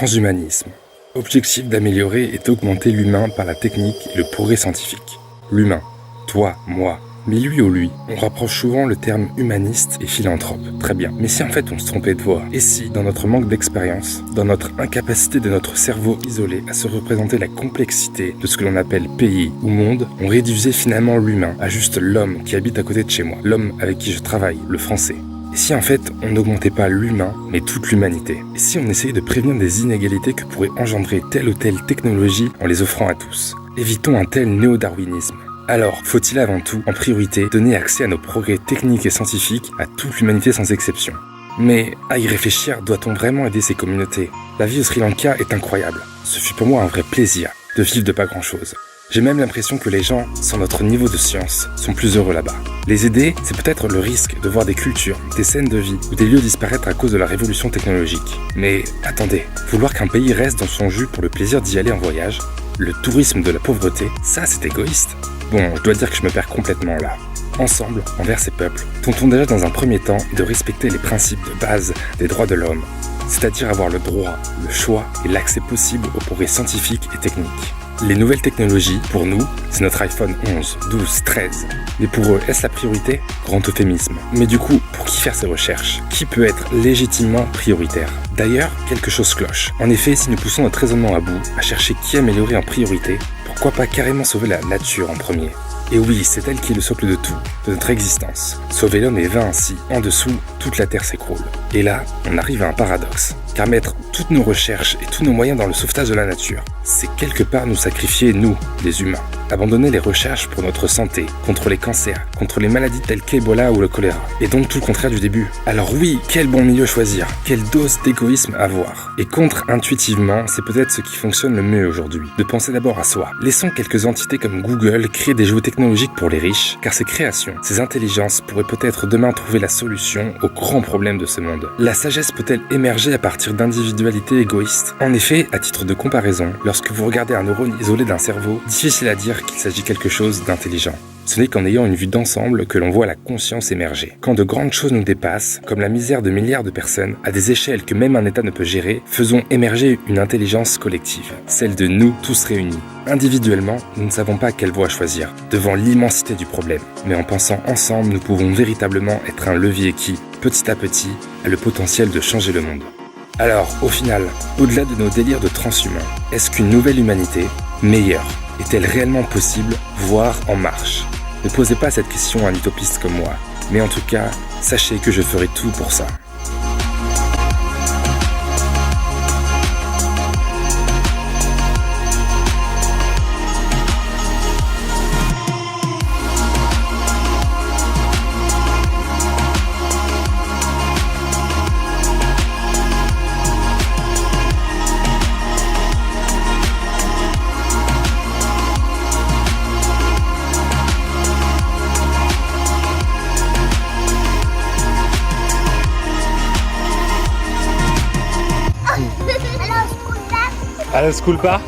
Transhumanisme. Objectif d'améliorer et d'augmenter l'humain par la technique et le progrès scientifique. L'humain, toi, moi, mais lui ou lui, on rapproche souvent le terme humaniste et philanthrope. Très bien. Mais si en fait on se trompait de voie, et si, dans notre manque d'expérience, dans notre incapacité de notre cerveau isolé à se représenter la complexité de ce que l'on appelle pays ou monde, on réduisait finalement l'humain à juste l'homme qui habite à côté de chez moi, l'homme avec qui je travaille, le français. Et si en fait on n'augmentait pas l'humain, mais toute l'humanité? Et si on essayait de prévenir des inégalités que pourrait engendrer telle ou telle technologie en les offrant à tous? Évitons un tel néo-darwinisme. Alors, faut-il avant tout, en priorité, donner accès à nos progrès techniques et scientifiques à toute l'humanité sans exception? Mais, à y réfléchir, doit-on vraiment aider ces communautés? La vie au Sri Lanka est incroyable. Ce fut pour moi un vrai plaisir de vivre de pas grand-chose. J'ai même l'impression que les gens, sans notre niveau de science, sont plus heureux là-bas. Les aider, c'est peut-être le risque de voir des cultures, des scènes de vie ou des lieux disparaître à cause de la révolution technologique. Mais attendez, vouloir qu'un pays reste dans son jus pour le plaisir d'y aller en voyage, le tourisme de la pauvreté, ça c'est égoïste. Bon, je dois dire que je me perds complètement là. Ensemble, envers ces peuples, tentons déjà dans un premier temps de respecter les principes de base des droits de l'homme, c'est-à-dire avoir le droit, le choix et l'accès possible aux progrès scientifiques et techniques. Les nouvelles technologies, pour nous, c'est notre iPhone 11, 12, 13. Mais pour eux, est-ce la priorité? Grand euphémisme. Mais du coup, pour qui faire ces recherches? Qui peut être légitimement prioritaire? D'ailleurs, quelque chose cloche. En effet, si nous poussons notre raisonnement à bout, à chercher qui améliorer en priorité, pourquoi pas carrément sauver la nature en premier? Et oui, c'est elle qui est le socle de tout, de notre existence. Sauver l'homme est vain ainsi, en dessous, toute la Terre s'écroule. Et là, on arrive à un paradoxe. Car mettre toutes nos recherches et tous nos moyens dans le sauvetage de la nature, c'est quelque part nous sacrifier, nous, les humains. Abandonner les recherches pour notre santé, contre les cancers, contre les maladies telles qu'Ebola ou le choléra. Et donc tout le contraire du début. Alors oui, quel bon milieu choisir? Quelle dose d'égoïsme avoir? Et contre-intuitivement, c'est peut-être ce qui fonctionne le mieux aujourd'hui. De penser d'abord à soi. Laissons quelques entités comme Google créer des jouets technologiques pour les riches, car ces créations, ces intelligences pourraient peut-être demain trouver la solution aux grands problèmes de ce monde. La sagesse peut-elle émerger à partir d'individualité égoïste? En effet, à titre de comparaison, lorsque vous regardez un neurone isolé d'un cerveau, difficile à dire qu'il s'agit quelque chose d'intelligent. Ce n'est qu'en ayant une vue d'ensemble que l'on voit la conscience émerger. Quand de grandes choses nous dépassent, comme la misère de milliards de personnes, à des échelles que même un État ne peut gérer, faisons émerger une intelligence collective, celle de nous tous réunis. Individuellement, nous ne savons pas quelle voie choisir, devant l'immensité du problème. Mais en pensant ensemble, nous pouvons véritablement être un levier qui, petit à petit, a le potentiel de changer le monde. Alors, au final, au-delà de nos délires de transhumains, est-ce qu'une nouvelle humanité, meilleure, est-elle réellement possible, voire en marche? Ne posez pas cette question à un utopiste comme moi, mais en tout cas, sachez que je ferai tout pour ça. Alles cool, pas?